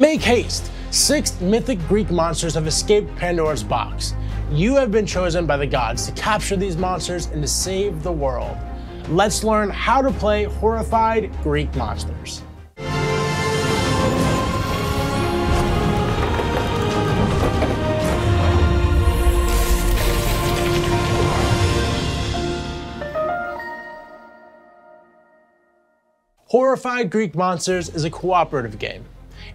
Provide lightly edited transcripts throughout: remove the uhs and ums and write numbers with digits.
Make haste! 6 mythic Greek monsters have escaped Pandora's box. You have been chosen by the gods to capture these monsters and to save the world. Let's learn how to play Horrified Greek monsters. Horrified Greek Monsters is a cooperative game.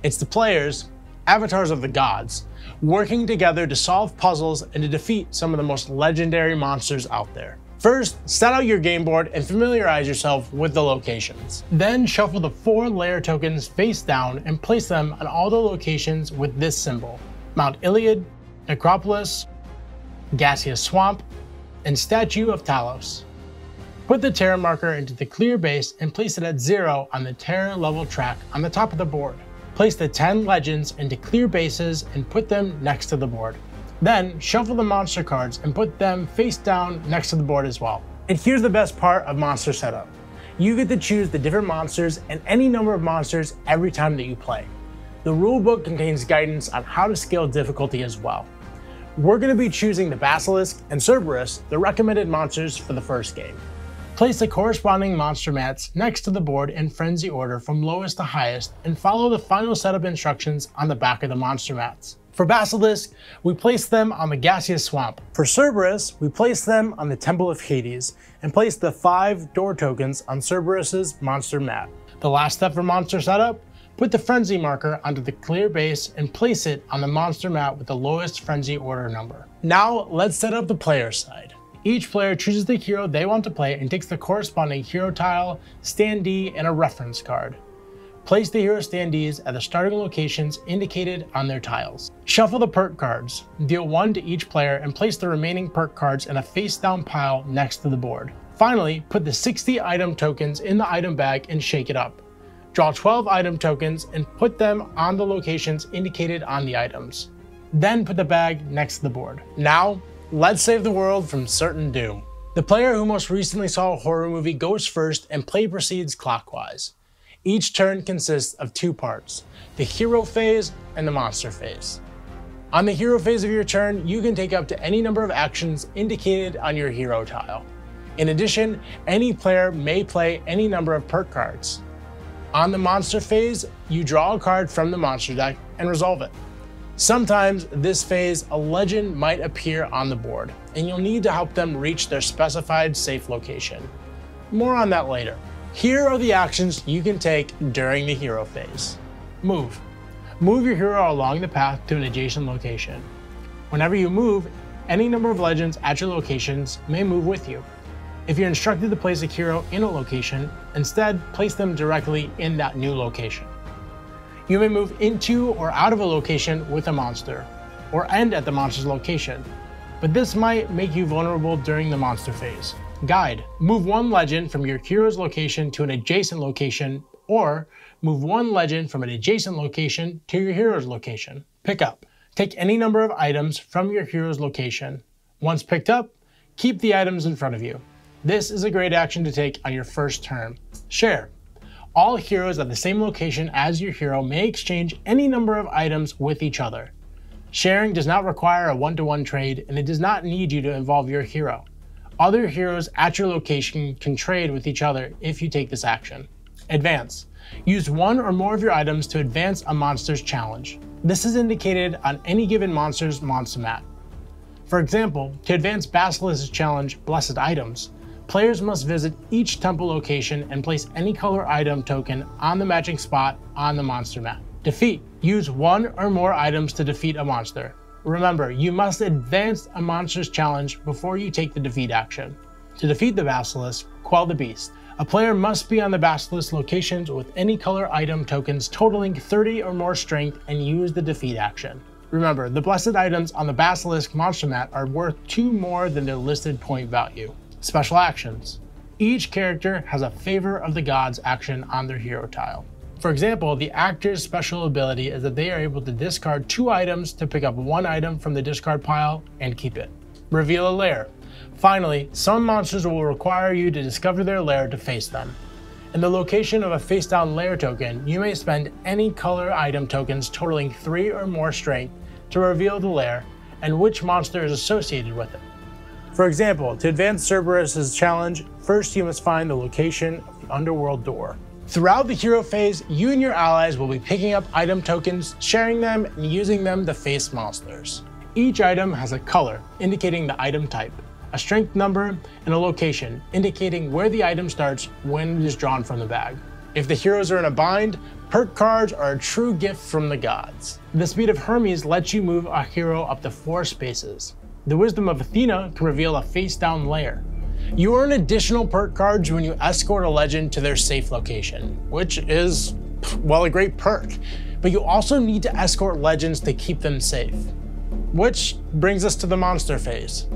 It's the players, avatars of the gods, working together to solve puzzles and to defeat some of the most legendary monsters out there. First, set out your game board and familiarize yourself with the locations. Then shuffle the 4 layer tokens face down and place them on all the locations with this symbol: Mount Iliad, Necropolis, Gaseous Swamp, and Statue of Talos. Put the terror marker into the clear base and place it at 0 on the terror level track on the top of the board. Place the 10 legends into clear bases and put them next to the board. Then shuffle the monster cards and put them face down next to the board as well. And here's the best part of monster setup. You get to choose the different monsters and any number of monsters every time that you play. The rulebook contains guidance on how to scale difficulty as well. We're going to be choosing the Basilisk and Cerberus, the recommended monsters for the first game. Place the corresponding monster mats next to the board in frenzy order from lowest to highest and follow the final setup instructions on the back of the monster mats. For Basilisk, we place them on the Gaseous Swamp. For Cerberus, we place them on the Temple of Hades and place the 5 door tokens on Cerberus's monster mat. The last step for monster setup, put the frenzy marker onto the clear base and place it on the monster mat with the lowest frenzy order number. Now let's set up the player side. Each player chooses the hero they want to play and takes the corresponding hero tile, standee, and a reference card. Place the hero standees at the starting locations indicated on their tiles. Shuffle the perk cards, deal 1 to each player, and place the remaining perk cards in a face-down pile next to the board. Finally, put the 60 item tokens in the item bag and shake it up. Draw 12 item tokens and put them on the locations indicated on the items. Then put the bag next to the board. Now, let's save the world from certain doom. The player who most recently saw a horror movie goes first and play proceeds clockwise. Each turn consists of 2 parts, the hero phase and the monster phase. On the hero phase of your turn, you can take up to any number of actions indicated on your hero tile. In addition, any player may play any number of perk cards. On the monster phase, you draw a card from the monster deck and resolve it. Sometimes this phase, a legend might appear on the board, and you'll need to help them reach their specified safe location. More on that later. Here are the actions you can take during the hero phase. Move. Move your hero along the path to an adjacent location. Whenever you move, any number of legends at your locations may move with you. If you're instructed to place a hero in a location, instead place them directly in that new location. You may move into or out of a location with a monster, or end at the monster's location, but this might make you vulnerable during the monster phase. Guide. Move 1 legend from your hero's location to an adjacent location, or move 1 legend from an adjacent location to your hero's location. Pick up. Take any number of items from your hero's location. Once picked up, keep the items in front of you. This is a great action to take on your first turn. Share. All heroes at the same location as your hero may exchange any number of items with each other. Sharing does not require a 1-to-1 trade, and it does not need you to involve your hero. Other heroes at your location can trade with each other if you take this action. Advance. Use 1 or more of your items to advance a monster's challenge. This is indicated on any given monster's monster mat. For example, to advance Basilisk's challenge, Blessed Items, players must visit each temple location and place any color item token on the matching spot on the monster mat. Defeat. Use 1 or more items to defeat a monster. Remember, you must advance a monster's challenge before you take the defeat action. To defeat the Basilisk, quell the beast. A player must be on the Basilisk locations with any color item tokens totaling 30 or more strength and use the defeat action. Remember, the blessed items on the Basilisk monster mat are worth 2 more than their listed point value. Special actions. Each character has a Favor of the Gods action on their hero tile. For example, the actor's special ability is that they are able to discard 2 items to pick up 1 item from the discard pile and keep it. Reveal a lair. Finally, some monsters will require you to discover their lair to face them. In the location of a face-down lair token, you may spend any color item tokens totaling 3 or more strength to reveal the lair and which monster is associated with it. For example, to advance Cerberus' challenge, first you must find the location of the underworld door. Throughout the hero phase, you and your allies will be picking up item tokens, sharing them, and using them to face monsters. Each item has a color, indicating the item type, a strength number, and a location, indicating where the item starts when it is drawn from the bag. If the heroes are in a bind, perk cards are a true gift from the gods. The Speed of Hermes lets you move a hero up to 4 spaces. The Wisdom of Athena can reveal a face-down lair. You earn additional perk cards when you escort a legend to their safe location, which is, well, a great perk. But you also need to escort legends to keep them safe. Which brings us to the monster phase.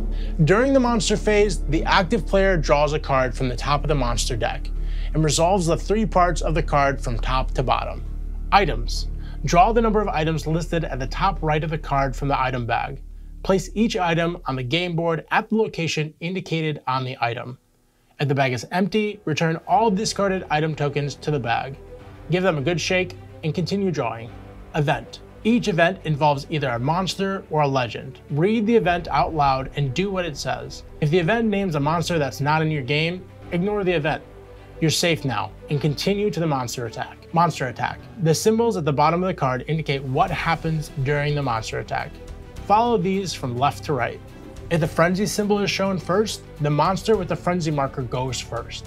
During the monster phase, the active player draws a card from the top of the monster deck and resolves the 3 parts of the card from top to bottom. Items. Draw the number of items listed at the top right of the card from the item bag. Place each item on the game board at the location indicated on the item. If the bag is empty, return all discarded item tokens to the bag. Give them a good shake and continue drawing. Event. Each event involves either a monster or a legend. Read the event out loud and do what it says. If the event names a monster that's not in your game, ignore the event. You're safe now, and continue to the monster attack. Monster attack. The symbols at the bottom of the card indicate what happens during the monster attack. Follow these from left to right. If the frenzy symbol is shown first, the monster with the frenzy marker goes first.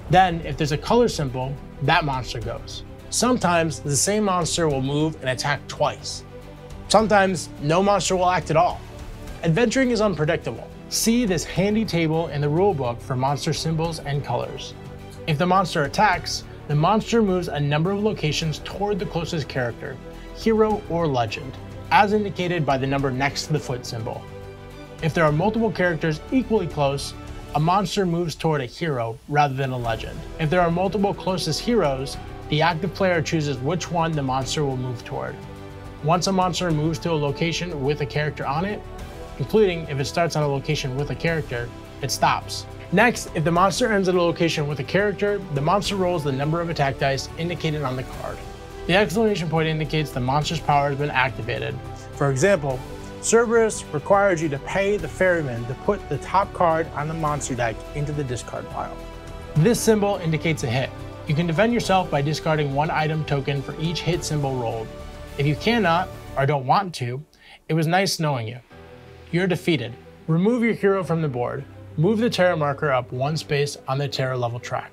Then, if there's a color symbol, that monster goes. Sometimes the same monster will move and attack twice. Sometimes no monster will act at all. Adventuring is unpredictable. See this handy table in the rulebook for monster symbols and colors. If the monster attacks, the monster moves a number of locations toward the closest character, hero or legend, as indicated by the number next to the foot symbol. If there are multiple characters equally close, a monster moves toward a hero rather than a legend. If there are multiple closest heroes, the active player chooses which one the monster will move toward. Once a monster moves to a location with a character on it, including if it starts on a location with a character, it stops. Next, if the monster ends at a location with a character, the monster rolls the number of attack dice indicated on the card. The exclamation point indicates the monster's power has been activated. For example, Cerberus requires you to pay the ferryman to put the top card on the monster deck into the discard pile. This symbol indicates a hit. You can defend yourself by discarding 1 item token for each hit symbol rolled. If you cannot, or don't want to, it was nice knowing you. You're defeated. Remove your hero from the board. Move the terror marker up 1 space on the terror level track.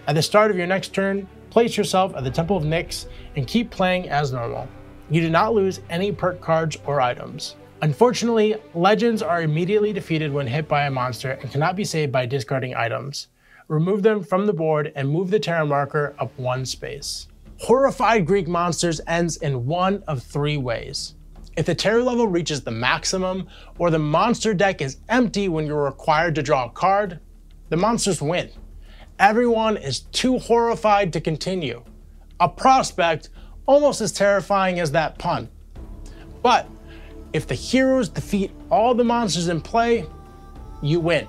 At the start of your next turn, place yourself at the Temple of Nyx and keep playing as normal. You do not lose any perk cards or items. Unfortunately, legends are immediately defeated when hit by a monster and cannot be saved by discarding items. Remove them from the board and move the terror marker up 1 space. Horrified Greek Monsters ends in one of 3 ways. If the terror level reaches the maximum, or the monster deck is empty when you're required to draw a card, the monsters win. Everyone is too horrified to continue. A prospect almost as terrifying as that pun. But if the heroes defeat all the monsters in play, you win.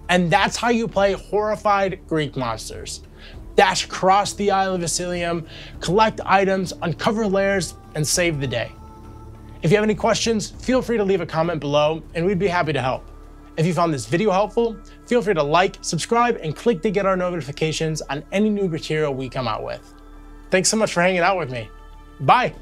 And that's how you play Horrified Greek Monsters. Dash across the Isle of Icilium, collect items, uncover lairs, and save the day. If you have any questions, feel free to leave a comment below, and we'd be happy to help. If you found this video helpful, feel free to like, subscribe, and click to get our notifications on any new material we come out with. Thanks so much for hanging out with me. Bye!